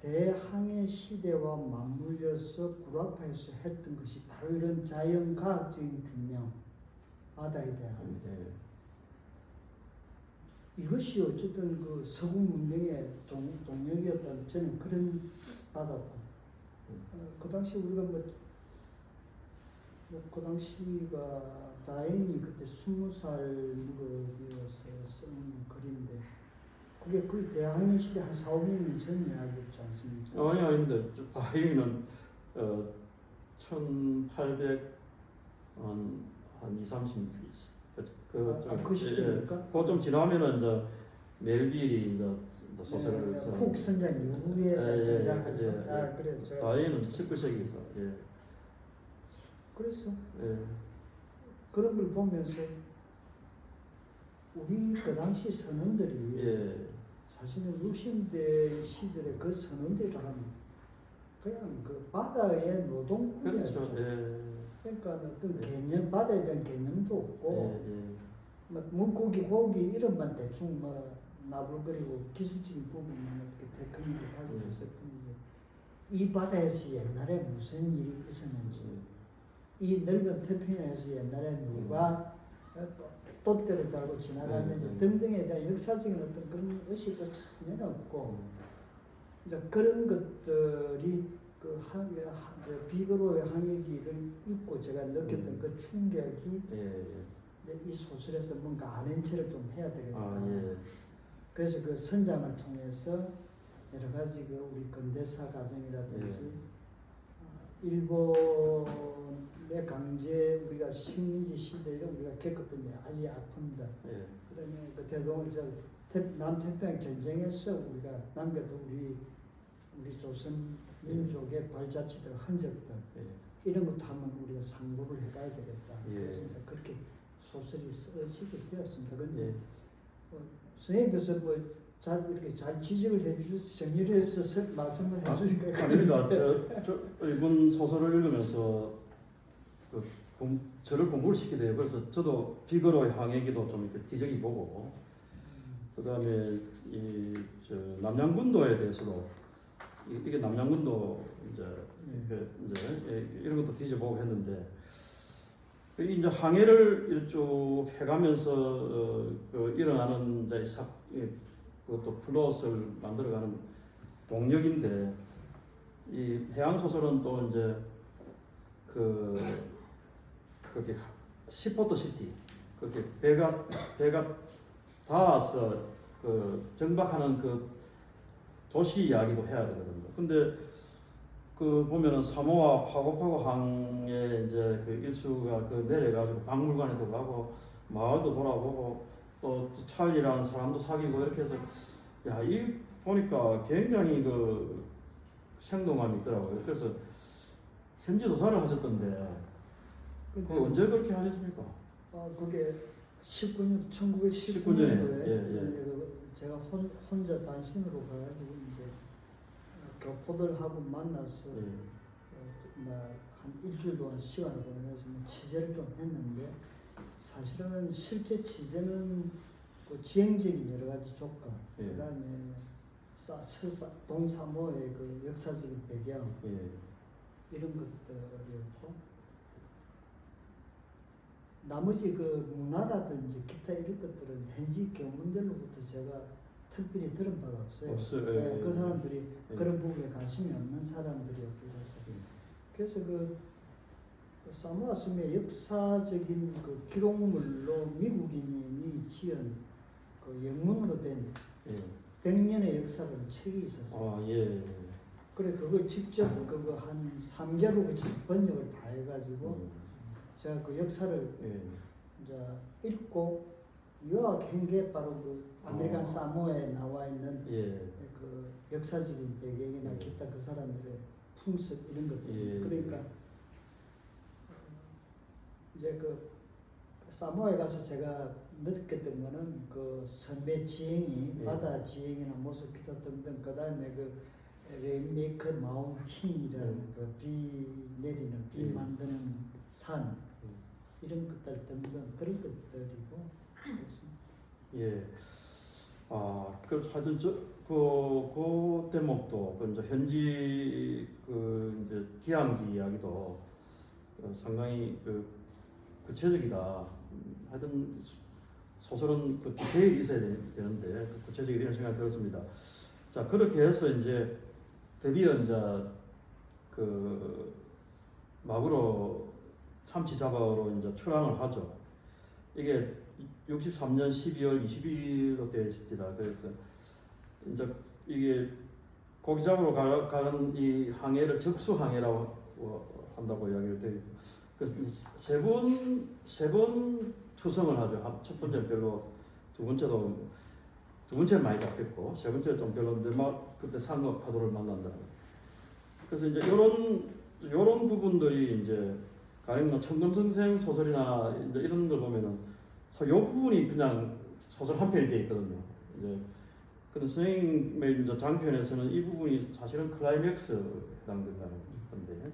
대항해 시대와 맞물려서 구라파에서 했던 것이 바로 이런 자연과학적인 균형, 바다에 대한 이것이 어쨌든 그 서구 문명의 동력이었다는 저는 그런 받았고 그 당시 우리가 그 당시가 다행히 그때 20살 무렵이어서 쓴 글인데 그게 거의 대항해 시대 한 4, 5년 전 이야기였지 않습니까? 아니 아닌데 다윈은 1800 한 2, 30년 있어. 그 시대입니까? 그거 좀 지나면은 이제 멜빌이 이제 소설을 써. 쿡 선장 이후에 등장하죠. 그래 다윈은 19세기에서 그래서 그런 걸 보면서 우리 그 당시 선원들이 사실은 60대 시절에 그 선원들을 하면 그냥 그 바다의 노동꾼이었죠. 그렇죠. 그러니까 어떤 개념, 바다에 대한 개념도 없고 뭐 물고기, 고기 이런만 대충 뭐 나불거리고 기술적인 부분만 어떻게 테크닉을 가지고 있었던지 이 바다에서 옛날에 무슨 일이 있었는지 이 넓은 태평양에서 옛날에 누가 돛대를 달고 지나갔는지 등등에 대한 역사적인 어떤 그런 의식도 전혀 없고 이제 그런 것들이 그 비그로의 항해기를 읽고 제가 느꼈던 그 충격이 이 소설에서 뭔가 아는체를 좀 해야 되겠다. 그래서 그 선장을 통해서 여러 가지 그 우리 근대사 과정이라든지 일본의 강제 우리가 식민지 시대를 우리가 겪었던 여러 가지 아픔들 그다음에 그 남태평양 전쟁에서 우리가 남겨둔 우리 조선 민족의 발자취들 흔적들 이런 것도 한번 우리가 상고를 해가야 되겠다. 그래서 이제 그렇게 소설이 써지게 되었습니다. 그런데 선생님께서 뭐 잘 이렇게 잘 지적을 해주셔서 정리를 해서 말씀을 해주니까 아닙니다. 저 이번 소설을 읽으면서 저를 공부를 시키게 돼요. 그래서 저도 비거로의 항해기도 좀 이렇게 뒤적이 보고, 그다음에 저 남양군도에 대해서도 이게 남양군도 이제 이런 것도 뒤져보고 했는데, 이제 항해를 쭉 해가면서 일어나는 그것도 플롯을 만들어가는 동력인데, 이 해양 소설은 또 이제 그렇게 시포트 시티, 그렇게 배가 닿아서 정박하는 그 도시 이야기도 해야 되거든요. 근데 보면은 사모아 파고파고 항에 이제 일수가 내려가지고 박물관에도 가고 마을도 돌아보고 또 찰리라는 사람도 사귀고 이렇게 해서, 야, 이 보니까 굉장히 생동감이 있더라고요. 그래서 현지 조사를 하셨던데, 언제 그렇게 하셨습니까? 그게 1919년도에 19년에 제가 혼자 단신으로 가가지고 이제 교포들하고 만나서 한 일주일 동안 시간을 보내면서 취재를 좀 했는데, 사실은 실제 취재는 지형적인 여러 가지 조건, 그다음에 동사모의 역사적인 배경 이런 것들이었고, 나머지 문화라든지 기타 이런 것들은 현지 교문들로부터 제가 특별히 들은 바가 없어요. 그 사람들이 그런 부분에 관심이 없는 사람들이었고, 그래서 사모아 섬의 역사적인 기록물로 미국인이 지은 영문으로 된 100년의 역사를 책이 있었어요. 그래 그걸 직접 한 3개월 그치 번역을 다 해가지고 제가 그 역사를 이제 읽고 요약한 게 바로 아메리칸 사모아에 나와 있는 그 역사적인 배경이나 기타 그 사람들의 풍습 이런 것들. 그러니까 이제 사모아에 가서 제가 느꼈던 거는 섬의 지형이 바다 지형이나 모습 기타 등등, 그 다음에 레인메이커 마운틴이라는 비 내리는 비 만드는 산 이런 것들 등등 그런 것들이고 그렇습니다. 그래서 하여튼 그 대목도 이제 현지 이제 기항지 이야기도 상당히 구체적이다. 하여튼 소설은 디테일이 있어야 되는데 구체적이라는 생각이 들었습니다. 자, 그렇게 해서 이제 드디어 이제 막으로 참치 잡아로 이제 출항을 하죠. 이게 63년 12월 20일로 되어 있습니다. 그래서 이제 이게 고기 잡으러 가는 이 항해를 적수항해라고 한다고 이야기를 되어 있고, 그래서 세 번 투성을 하죠. 첫 번째는 별로, 두 번째는 많이 잡혔고, 세 번째는 좀 별로인데 그때 상어 파도를 만난다. 그래서 이제 이런 부분들이 이제 가령 천금선생 소설이나 이제 이런 걸 보면은 이 부분이 그냥 소설 한 편이 되어 있거든요. 이제 근데 선생님의 이제 장편에서는 이 부분이 사실은 클라이맥스에 해당된다는 건데,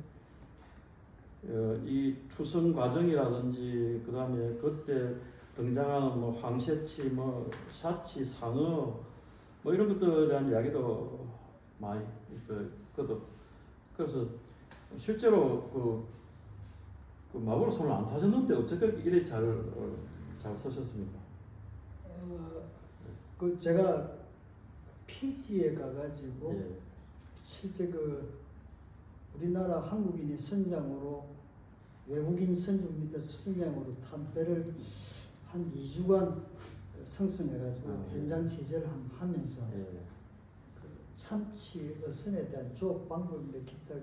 이 투선 과정이라든지 그 다음에 그때 등장하는 황새치, 샤치, 상어 이런 것들에 대한 이야기도 많이 그래서 실제로 마구로 손을 안 타셨는데 어떻게 이래 잘 쓰셨습니까? 제가 피지에 가가지고 실제 우리나라 한국인이 선장으로 외국인 선주 밑에서 선장으로 탄 배를 한 2주간 성승해가지고 현장 취재를 하면서 참치 어선에 대한 조업 방법인데 기타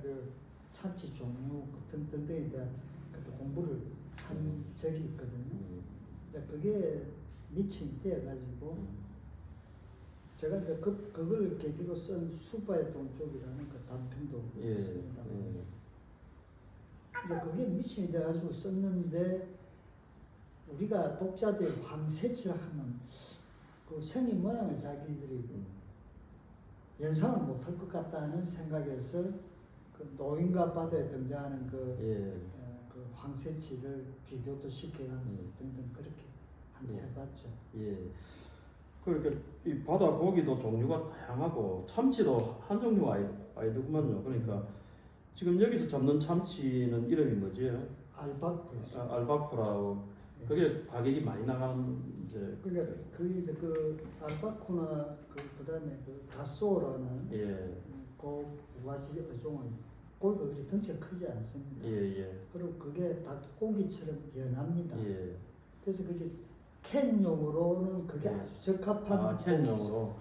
참치 종류 등등에 대한 공부를 한 적이 있거든요. 그게 미친 때여가지고 제가 이제 그걸 계기로 쓴 수바의 동쪽이라는 단편도 있습니다. 이제 그게 미친이 돼가지고 썼는데, 우리가 독자들 황새치라 하면 그 생긴 모양을 자기들이 연상을 못할 것 같다는 생각에서 그 노인과 바다에 등장하는 그 황새치를 비교도 시켜가면서 등등 그렇게 한번 해봤죠. 예. 그러니까 이 바다 고기도 종류가 다양하고 참치도 한 종류가 아니더구만요. 그러니까 지금 여기서 잡는 참치는 이름이 뭐지? 알바코스. 알바코라고. 그게 가격이 많이 나가는 이제. 그러니까 그 알바코나 그다음에 그 다소라는 그 두 가지 어종은 고기가 그리 덩치가 크지 않습니다. 그리고 그게 닭고기처럼 연합니다. 그래서 그게 캔용으로는 그게 아주 적합한 캔용으로.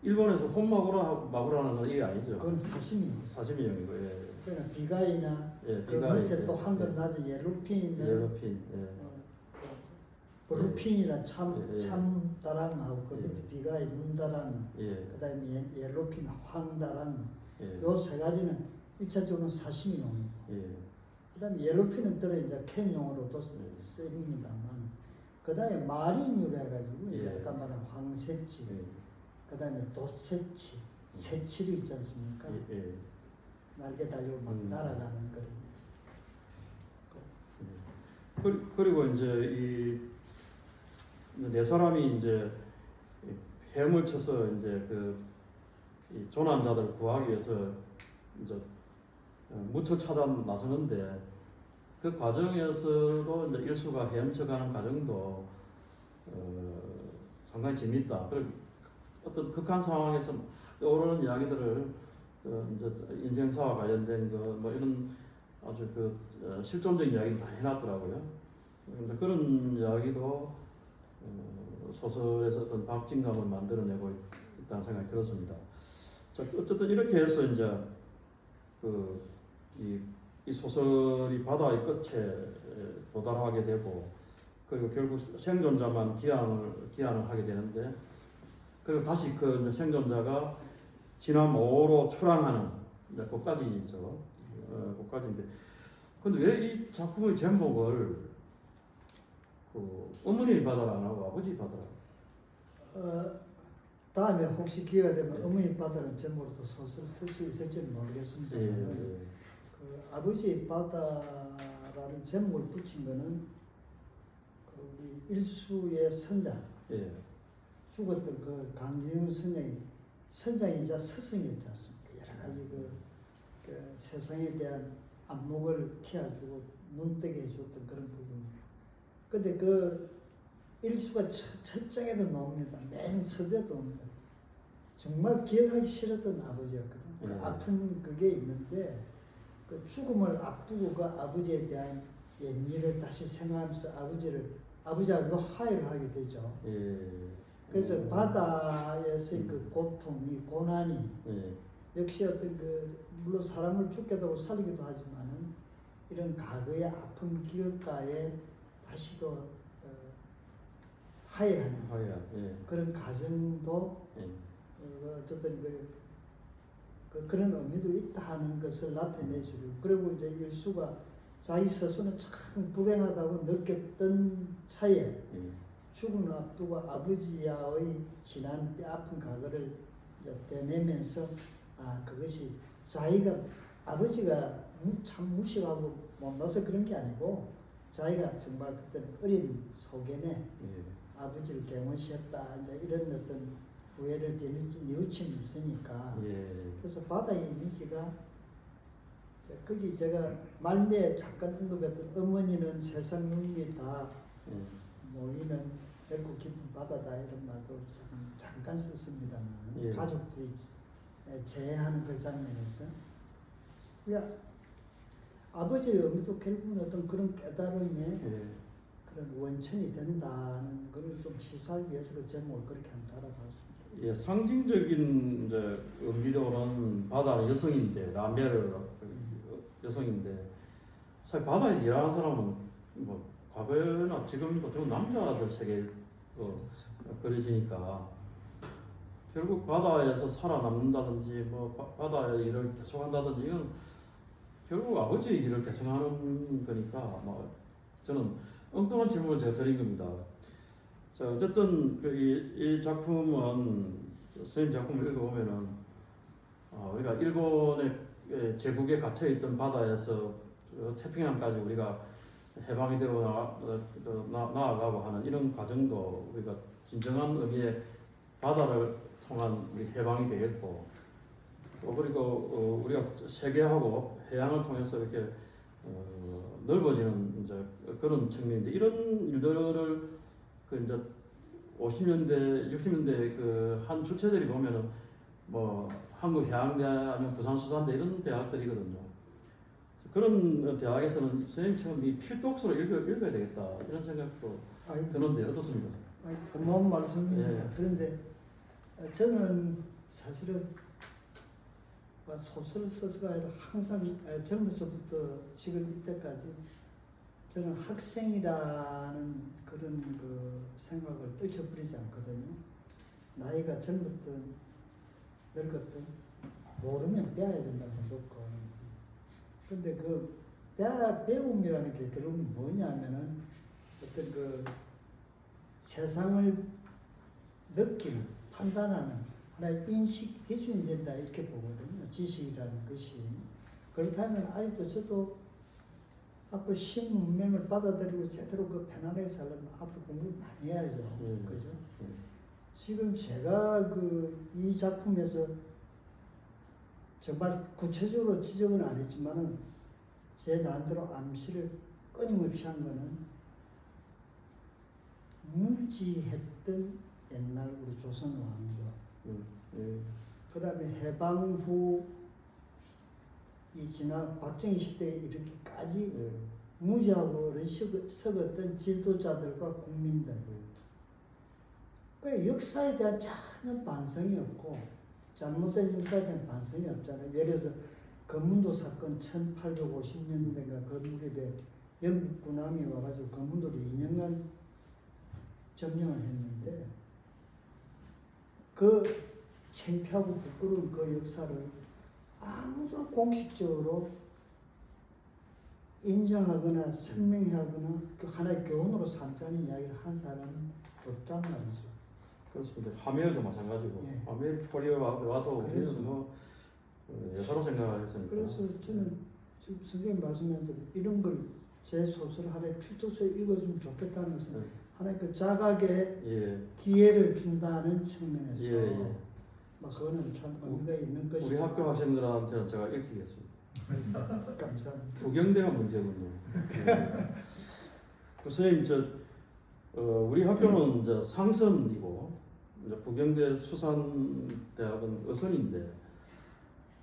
일본에서 혼마구라는 건 이게 아니죠. 그건 사시미용이고. 그러니까 비가이나 그 밑에 또 한글 낮은 옐로핀, 블루핀이나 참다랑하고 그 밑에 비가이, 눈다랑, 그다음에 옐로핀, 황다랑 요 세 가지는 1차적으로는 사시미용이고 그다음에 옐로핀은 들어 이제 캔용으로도 쓰입니다만 그다음에 마린유라 해가지고 이제 아까 말한 황새치, 그다음에 도새치, 새치도 있지 않습니까? 날개 달리고 막 날아가는 그런. 그리고 이제 네 사람이 이제 헤엄을 쳐서 이제 이 조난자들을 구하기 위해서 이제 무초 찾아 나서는데 그 과정에서도 이제 일수가 헤엄쳐가는 과정도 상당히 재밌다. 그리고 어떤 극한 상황에서 떠오르는 이야기들을 이제 인생사와 관련된 뭐 이런 아주 실존적인 이야기를 많이 해놨더라고요. 그런 이야기도 소설에서 어떤 박진감을 만들어내고 있다는 생각이 들었습니다. 자, 어쨌든 이렇게 해서 이제 이 소설이 바다의 끝에 도달하게 되고 그리고 결국 생존자만 기한을 하게 되는데 그리고 다시 그 이제 생존자가 지난 5로 출항하는 이제 그까지죠. 그까지인데 근데 왜 이 작품의 제목을 어머니 바다라 안 하고 아버지 바다라? 다음에 혹시 기회가 되면 어머니 바다라는 제목으로 또 소설 쓸 수 있을지는 모르겠습니다. 그 아버지 바다라는 제목을 붙인 거는 우리 일수의 선장, 죽었던 그 강진우 선장이 선장이자 스승이었지 않습니까? 여러 가지 그 세상에 대한 안목을 키워주고 눈뜨게 해줬던 그런 부분. 근데 그 일수가 첫 장에도 나옵니다. 맨 서대도 옵니다. 정말 기억하기 싫었던 아버지였거든. 그 아픈 그게 있는데 그 죽음을 앞두고 그 아버지에 대한 옛일을 다시 생각하면서 아버지하고 화해를 하게 되죠. 그래서 바다에서의 그 고통, 이 고난이 역시 어떤 물론 사람을 죽게도 하고 살리기도 하지만은 이런 과거의 아픈 기억과에 다시도 화해하는 그런 과정도 어쨌든 그런 의미도 있다 하는 것을 나타내주고 그리고 이제 일수가 자기 스스로는 참 불행하다고 느꼈던 차에 죽음을 앞두고 아버지와의 지난 뼈아픈 과거를 이제 떼내면서 그것이 자기가 아버지가 참 무식하고 못나서 그런 게 아니고 자기가 정말 그때는 어린 소견에 아버지를 개원시했다 이제 이런 어떤 후회를 뉘우침이 있으니까 그래서 바다의 이미지가 거기 제가 말미에 잠깐 언급했던 어머니는 세상 눈이 다 모이는 넓고 깊은 바다다 이런 말도 잠깐 썼습니다만 가족들이 재해하는 그 장면에서 그러니까 아버지의 의미도 결국은 어떤 그런 깨달음의 그런 원천이 된다는 걸 좀 시사하기 위해서 그 제목을 그렇게 한번 달아봤습니다. 상징적인 이제 의미로는 바다는 여성인데 라멜 여성인데 사실 바다에서 일하는 사람은 뭐 과거나 지금도 대부분 남자들 세계에 그려지니까 결국 바다에서 살아남는다든지 뭐 바다의 일을 계속한다든지 이건 결국 아버지의 일을 계속하는 거니까 뭐 저는 엉뚱한 질문을 제가 드린 겁니다. 자, 어쨌든 이 작품은 선생님 작품을 읽어보면은 우리가 일본의 제국에 갇혀 있던 바다에서 태평양까지 우리가 해방이 되고 나아가고 하는 이런 과정도 우리가 진정한 의미의 바다를 통한 우리 해방이 되겠고, 또 그리고 우리가 세계하고 해양을 통해서 이렇게 넓어지는 이제 그런 측면인데, 이런 일들을 그 이제 50년대, 60년대 그 한 주체들이 보면은 뭐 한국해양대 아니면 부산수산대 이런 대학들이거든요. 그런 대학에서는 선생님처럼 이 필독서로 읽어야 되겠다 이런 생각도 드는데 어떻습니까? 고마운 말씀입니다. 예. 그런데 저는 사실은 소설을 써서가 아니라 항상 젊어서부터 지금 이때까지 저는 학생이라는 그런 그 생각을 떨쳐버리지 않거든요. 나이가 젊었든 늙었든 모르면 배워야 된다 무조건. 근데 그 배움이라는 게 결국은 뭐냐면은 어떤 그 세상을 느끼는, 판단하는 하나의 인식 기준이 된다 이렇게 보거든요. 지식이라는 것이. 그렇다면 아직도 저도 앞으로 신문명을 받아들이고 제대로 그 편안하게 살려면 앞으로 공부 많이 해야죠. 그죠? 지금 제가 이 작품에서 정말 구체적으로 지적은 안 했지만은 제 나름대로 암시를 끊임없이 한 거는 무지했던 옛날 우리 조선 왕조, 그 다음에 해방 후 이 지난 박정희 시대에 이렇게까지 무지하고 썩었던 지도자들과 국민들, 그 역사에 대한 전혀 반성이 없고 잘못된 역사에 대한 반성이 없잖아요. 예를 들어서 검문도 사건 1850년대인가 그 무렵에 영국 군함이 와가지고 검문도를 2년간 점령을 했는데 그 창피하고 부끄러운 그 역사를 아무도 공식적으로 인정하거나 설명하거나 그 하나의 교훈으로 삼자는 이야기를 한 사람은 없단 말이죠. 그렇습니다. 화멜도 마찬가지고, 예. 화멜 코리아 와도 그래서, 우리는 뭐 여사로 생각했으니까. 그래서 저는 지금 선생님 말씀한 대로 이런 걸 제 소설 하나의 필독서에 읽어주면 좋겠다는 것은 하나의 그 자각의 기회를 준다는 측면에서 막 그거는 참 의미가 있는 것이다. 우리 학교 학생들한테는 제가 읽히겠습니다. 감사합니다. 부경대가 문제군요. 그 선생님, 우리 학교는 이제 상선이고, 이제 부경대 수산대학은 어선인데,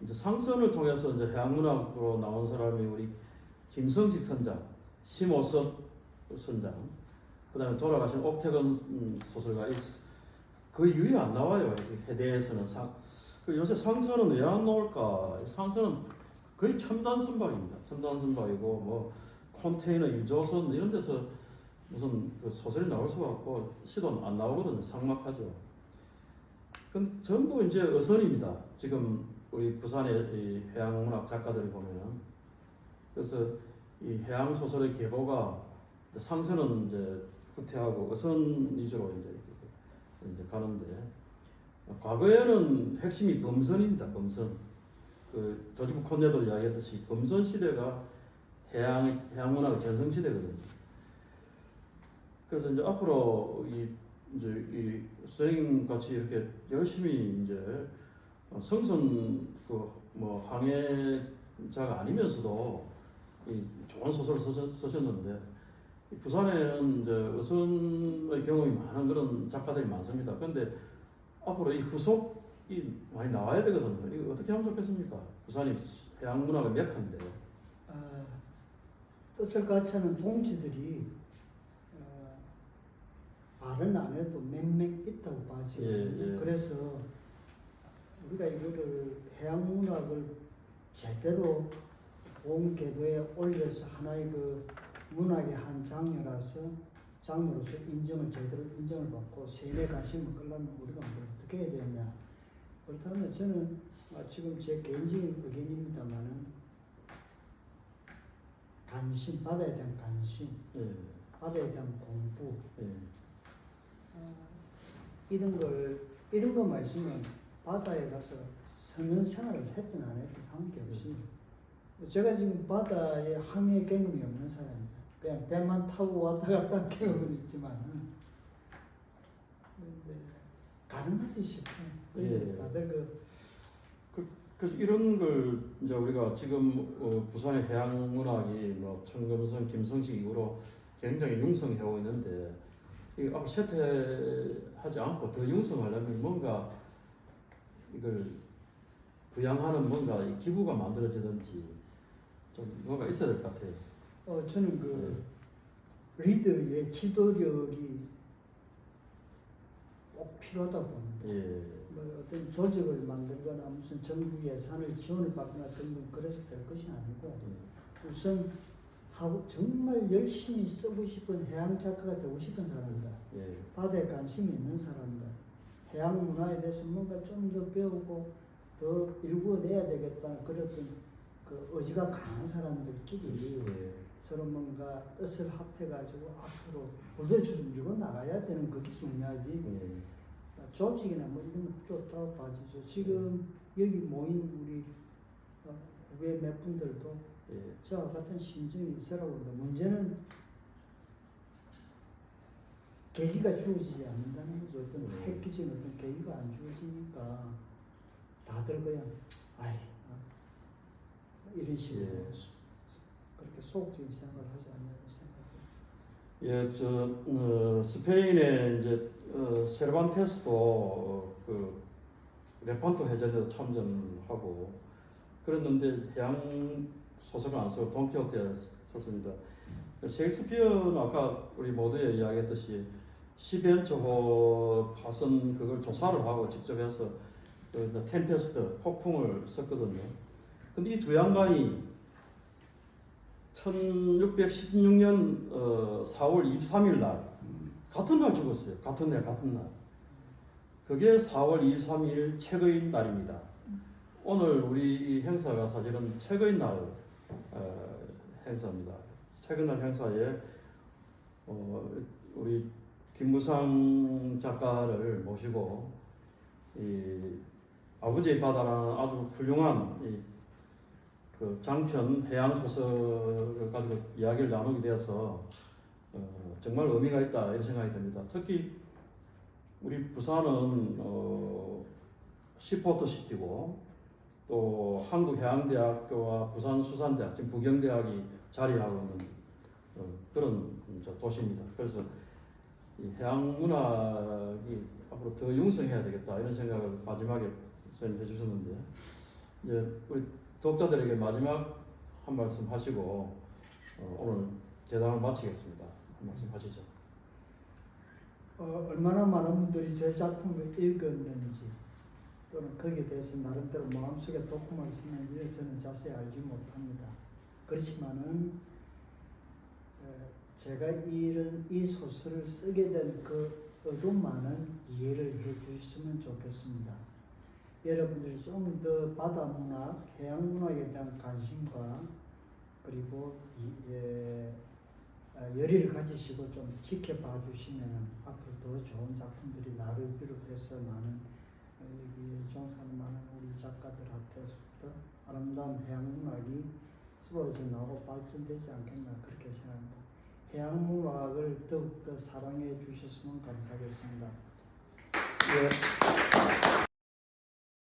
이제 상선을 통해서 이제 해양문학으로 나온 사람이 우리 김성식 선장, 심오섭 선장, 그 다음에 돌아가신 옥태근 소설가, 거의 유의 안 나와요. 해대에서는 요새 상선은 왜 안 나올까? 상선은 거의 첨단 선박입니다. 첨단 선박이고 뭐 컨테이너 유조선 이런 데서 무슨 그 소설이 나올 수가 없고 시도 안 나오거든요. 삭막하죠. 그건 전부 이제 어선입니다. 지금 우리 부산의 이 해양문학 작가들을 보면은. 그래서 이 해양 소설의 계보가 상선은 이제 후퇴하고 어선 위주로 이제 가는데, 과거에는 핵심이 범선입니다. 범선. 그 조지부 콘네도 이야기했듯이 범선 시대가 해양문학의 전성 시대거든요. 그래서 이제 앞으로 이 선생님 같이 이렇게 열심히 이제 성선 뭐 항해자가 아니면서도 이 좋은 소설을 쓰셨는데, 부산에는 이제 어선의 경험이 많은 그런 작가들이 많습니다. 그런데 앞으로 이 후속이 많이 나와야 되거든요. 이거 어떻게 하면 좋겠습니까? 부산이 해양문학의 메카인데. 뜻을 같이 하는 동지들이 말은 안 해도 몇몇 있다고 봐죠. 그래서 우리가 이거를 해양문학을 제대로 본 궤도에 올려서 하나의 그 문학의 한 장르로서 제대로 인정을 받고 세계 관심을 끌려면 우리가 뭘 어떻게 해야 되냐. 그렇다면 저는 지금 제 개인적인 의견입니다만은 바다에 대한 관심, 바다에 대한 공부, 이런 것만 있으면 바다에 가서 서면 생활을 했든 안 했든 관계없이 제가 지금 바다에 항해 경험이 없는 사람이죠. 그냥 배만 타고 왔다 갔다 한 경험은 있지만 가능하지 싶어요. 예. 다들 그래서 이런 걸 이제 우리가 지금 부산의 해양 문학이 뭐 천금성, 김성식 이후로 굉장히 융성해오고 있는데 이 앞으로 쇠퇴하지 않고 더 융성하려면 뭔가 이걸 부양하는 뭔가 이 기구가 만들어지든지 좀 뭔가 있어야 될 것 같아요. 저는 리더의 지도력이 꼭 필요하다고 봅니다. 예. 뭐 어떤 조직을 만들거나 무슨 정부 예산을 지원을 받거나 등등 그래서 될 것이 아니고 우선 정말 열심히 쓰고 싶은 해양 작가가 되고 싶은 사람들, 예. 바다에 관심이 있는 사람들, 해양 문화에 대해서 뭔가 좀 더 배우고 더 일구어내야 되겠다는 그런 그 의지가 강한 사람들끼리 예. 서로 뭔가 뜻을 합해가지고 앞으로 불도저를 밀고 나가야 되는 그게 중요하지. 예. 조직이나 뭐 이런 거 좋다고 봐주죠. 지금 여기 모인 우리 후배 몇 분들도 예. 저와 같은 심정이 있으라고 합니다. 문제는 계기가 주어지지 않는다는 거죠. 어떤 획기적인 어떤 계기가 안 주어지니까 다들 그냥 이런 식으로 예. 그렇게 소극적인 생각을 하지 않냐고 생각해요. 예, 스페인의 이제 세르반테스도 그 레판토 해전에도 참전하고 그랬는데 해양 소설은 안 쓰고 돈키호테를 썼습니다. 셰익스피어는 아까 우리 모두에 이야기했듯이 시벤처호 파선 그걸 조사를 하고 직접 해서 그 템페스트 폭풍을 썼거든요. 근데 이 두 양반이 1616년 4월 23일 날 같은 날 죽었어요. 같은 날. 그게 4월 23일 책의 날입니다. 오늘 우리 이 행사가 사실은 책의 날 행사입니다. 책의 날 행사에 우리 김무상 작가를 모시고 이 아버지의 바다라는 아주 훌륭한 그 장편 해양 소설을 가지고 이야기를 나누게 되어서 정말 의미가 있다 이런 생각이 듭니다. 특히 우리 부산은 시포트 시티고 또 한국해양대학교와 부산수산대학 지금 부경대학이 자리하고 있는 그런 도시입니다. 그래서 이 해양 문학이 앞으로 더 융성해야 되겠다 이런 생각을 마지막에 선생님 해주셨는데 이제 우리 독자들에게 마지막 한 말씀 하시고 오늘 대담을 마치겠습니다. 한 말씀 하시죠. 얼마나 많은 분들이 제 작품을 읽었는지 또는 거기에 대해서 나름대로 마음속에 독후감을 쓰는지 저는 자세히 알지 못합니다. 그렇지만은 제가 이 소설을 쓰게 된 그 의도만은 이해를 해 주셨으면 좋겠습니다. 여러분들이 좀 더 바다 문학, 해양 문학에 대한 관심과 그리고 열의를 가지시고 좀 지켜봐 주시면 앞으로 더 좋은 작품들이 나를 비롯해서 많은 여기 종사하는 많은 우리 작가들한테서부터 아름다운 해양 문학이 쏟아져 나오고 발전되지 않겠나 그렇게 생각합니다. 해양 문학을 더욱더 사랑해 주셨으면 감사하겠습니다. 예.